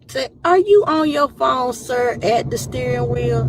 Say, are you on your phone, sir, at the steering wheel?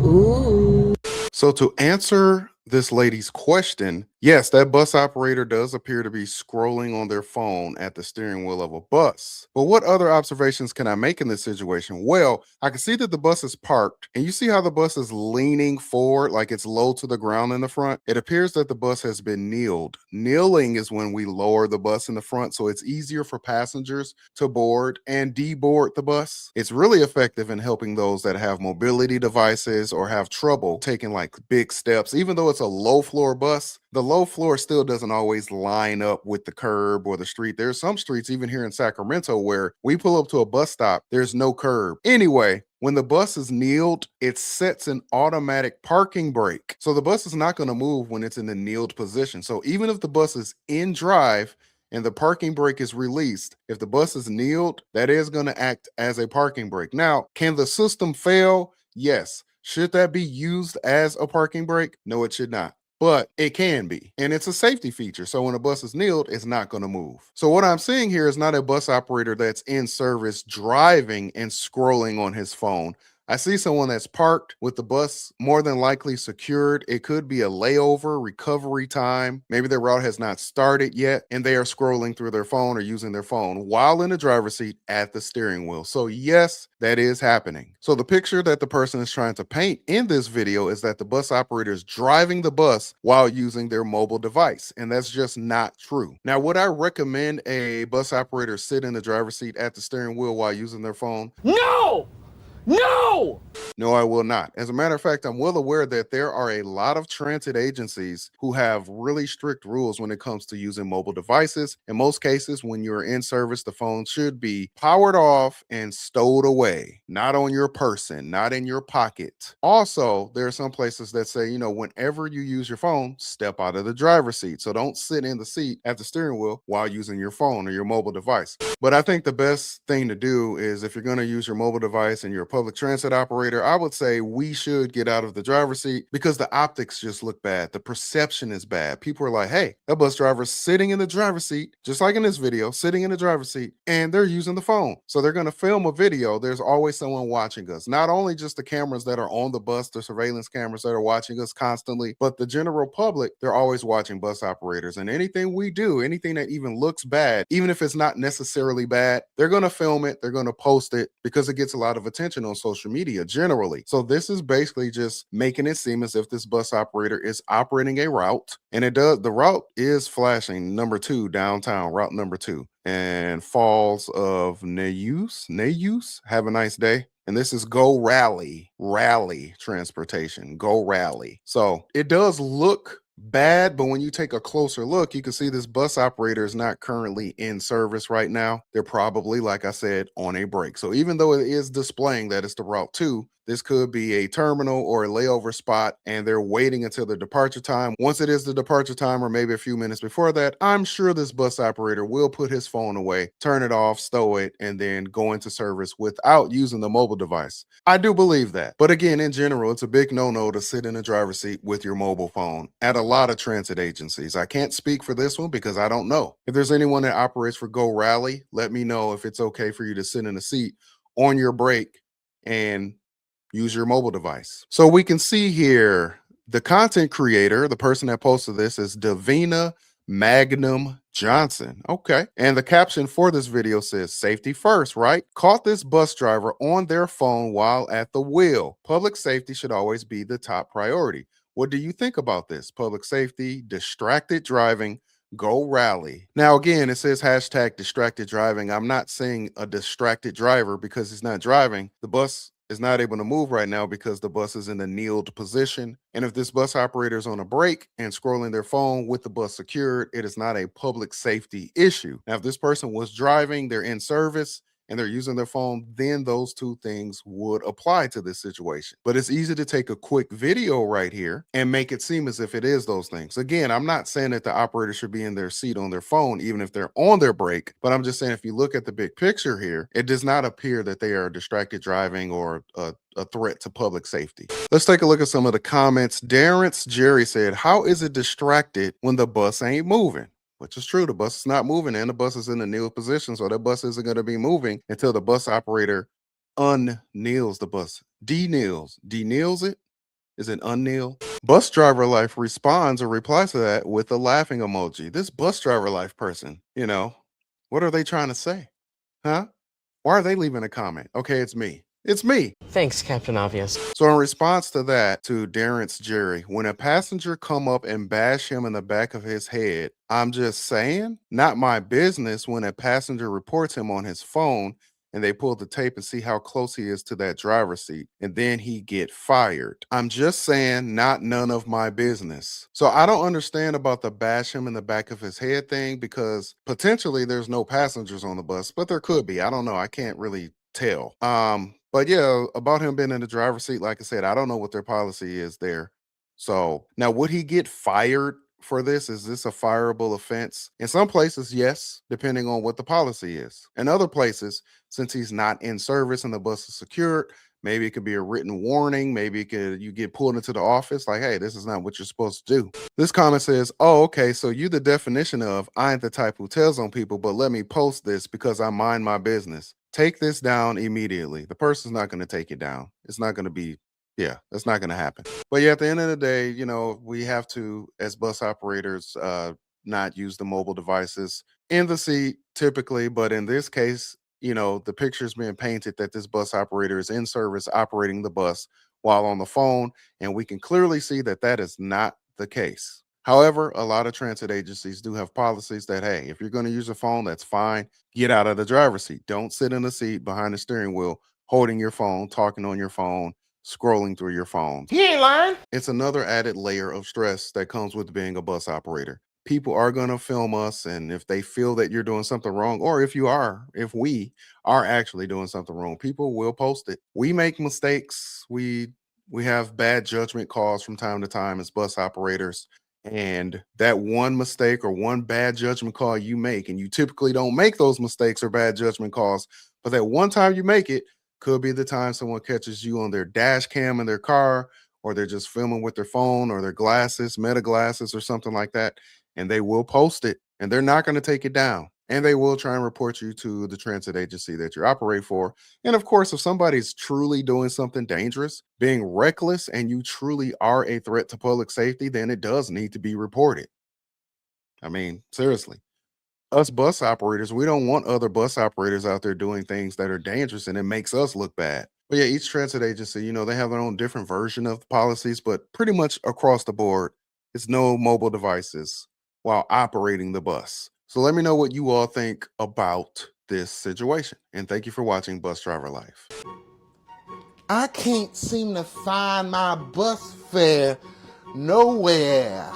Ooh. So to answer this lady's question, yes, that bus operator does appear to be scrolling on their phone at the steering wheel of a bus. But what other observations can I make in this situation? Well, I can see that the bus is parked, and you see how the bus is leaning forward like it's low to the ground in the front? It appears that the bus has been kneeled. Kneeling is when we lower the bus in the front, so it's easier for passengers to board and deboard the bus. It's really effective in helping those that have mobility devices or have trouble taking like big steps. Even though it's a low floor bus, the low floor still doesn't always line up with the curb or the street. There's some streets, even here in Sacramento, where we pull up to a bus stop, there's no curb. Anyway, when the bus is kneeled, it sets an automatic parking brake. So the bus is not going to move when it's in the kneeled position. So even if the bus is in drive and the parking brake is released, if the bus is kneeled, that is going to act as a parking brake. Now, can the system fail? Yes. Should that be used as a parking brake? No, it should not. But it can be, and it's a safety feature. So when a bus is kneeled, it's not going to move. So what I'm seeing here is not a bus operator that's in service driving and scrolling on his phone. I see someone that's parked with the bus more than likely secured. It could be a layover, recovery time. Maybe their route has not started yet, and they are scrolling through their phone or using their phone while in the driver's seat at the steering wheel. So yes, that is happening. So the picture that the person is trying to paint in this video is that the bus operator is driving the bus while using their mobile device, and that's just not true. Now, would I recommend a bus operator sit in the driver's seat at the steering wheel while using their phone? No! No! No, I will not. As a matter of fact, I'm well aware that there are a lot of transit agencies who have really strict rules when it comes to using mobile devices. In most cases, when you're in service, the phone should be powered off and stowed away, not on your person, not in your pocket. Also, there are some places that say, whenever you use your phone, step out of the driver's seat. So don't sit in the seat at the steering wheel while using your phone or your mobile device. But I think the best thing to do is, if you're going to use your mobile device and you're a public transit operator, I would say we should get out of the driver's seat, because the optics just look bad. The perception is bad. People are like, hey, that bus driver's sitting in the driver's seat, just like in this video, sitting in the driver's seat, and they're using the phone. So they're going to film a video. There's always someone watching us. Not only just the cameras that are on the bus, the surveillance cameras that are watching us constantly, but the general public, they're always watching bus operators. And anything we do, anything that even looks bad, even if it's not necessarily bad, they're going to film it, they're going to post it, because it gets a lot of attention on social media generally. So this is basically just making it seem as if this bus operator is operating a route, and the route is flashing number 2 downtown, route number 2, and Falls of Nayus. Have a nice day. And this is Go Rally Transportation, Go Rally. So it does look bad, but when you take a closer look, you can see this bus operator is not currently in service right now. They're probably, like I said, on a break. So even though it is displaying that it's the route 2, this could be a terminal or a layover spot, and they're waiting until the departure time. Once it is the departure time, or maybe a few minutes before that, I'm sure this bus operator will put his phone away, turn it off, stow it, and then go into service without using the mobile device. I do believe that. But again, in general, it's a big no-no to sit in the driver's seat with your mobile phone at a lot of transit agencies. I can't speak for this one because I don't know. If there's anyone that operates for Go Rally, let me know if it's okay for you to sit in a seat on your break and use your mobile device. So we can see here, the content creator, the person that posted this, is Davina Magnum Johnson. Okay. And the caption for this video says, safety first, right? Caught this bus driver on their phone while at the wheel. Public safety should always be the top priority. What do you think about this? Public safety, distracted driving, Go Rally. Now, again, it says hashtag distracted driving. I'm not saying a distracted driver because he's not driving. The bus is not able to move right now because the bus is in the kneeled position. And if this bus operator is on a break and scrolling their phone with the bus secured, it is not a public safety issue. Now, if this person was driving, they're in service, and they're using their phone, then those two things would apply to this situation. But it's easy to take a quick video right here and make it seem as if it is those things. Again, I'm not saying that the operator should be in their seat on their phone, even if they're on their break, but I'm just saying, if you look at the big picture here, it does not appear that they are distracted driving or a threat to public safety. Let's take a look at some of the comments. Darren's Jerry said, how is it distracted when the bus ain't moving? which is true. The bus is not moving and the bus is in a kneel position. So that bus isn't going to be moving until the bus operator unkneels the bus. Dekneels. Dekneels it? Is it unkneel? Bus driver life responds or replies to that with a laughing emoji. This bus driver life person, what are they trying to say? Huh? Why are they leaving a comment? Okay, it's me. It's me. Thanks, Captain Obvious. So in response to that, to Darren's Jerry, when a passenger come up and bash him in the back of his head, I'm just saying, not my business when a passenger reports him on his phone and they pull the tape and see how close he is to that driver's seat, and then he get fired. I'm just saying, not none of my business. So I don't understand about the bash him in the back of his head thing, because potentially there's no passengers on the bus, but there could be. I don't know. I can't really tell. But yeah, about him being in the driver's seat, like I said, I don't know what their policy is there. So now, would he get fired for this? Is this a fireable offense? In some places, yes, depending on what the policy is. In other places, since he's not in service and the bus is secured, maybe it could be a written warning. Maybe you get pulled into the office like, hey, this is not what you're supposed to do. This comment says, oh, okay, so you the definition of I ain't the type who tells on people, but let me post this because I mind my business. Take this down immediately. The person's not going to take it down. It's not going to be, that's not going to happen. But yeah, at the end of the day, we have to, as bus operators, not use the mobile devices in the seat typically. But in this case, the picture's being painted that this bus operator is in service operating the bus while on the phone. And we can clearly see that that is not the case. However, a lot of transit agencies do have policies that, hey, if you're going to use a phone, that's fine. Get out of the driver's seat. Don't sit in the seat behind the steering wheel, holding your phone, talking on your phone, scrolling through your phone. He ain't lying. It's another added layer of stress that comes with being a bus operator. People are going to film us, and if they feel that you're doing something wrong, or if we are actually doing something wrong, people will post it. We make mistakes. We have bad judgment calls from time to time as bus operators. And that one mistake or one bad judgment call you make, and you typically don't make those mistakes or bad judgment calls, but that one time you make it could be the time someone catches you on their dash cam in their car, or they're just filming with their phone or their glasses, meta glasses or something like that. And they will post it, and they're not going to take it down. And they will try and report you to the transit agency that you operate for. And of course, if somebody's truly doing something dangerous, being reckless, and you truly are a threat to public safety, then it does need to be reported. I mean, seriously. Us bus operators, we don't want other bus operators out there doing things that are dangerous, and it makes us look bad. But yeah, each transit agency, they have their own different version of policies, but pretty much across the board, it's no mobile devices while operating the bus. So let me know what you all think about this situation. And thank you for watching Bus Driver Life. I can't seem to find my bus fare nowhere.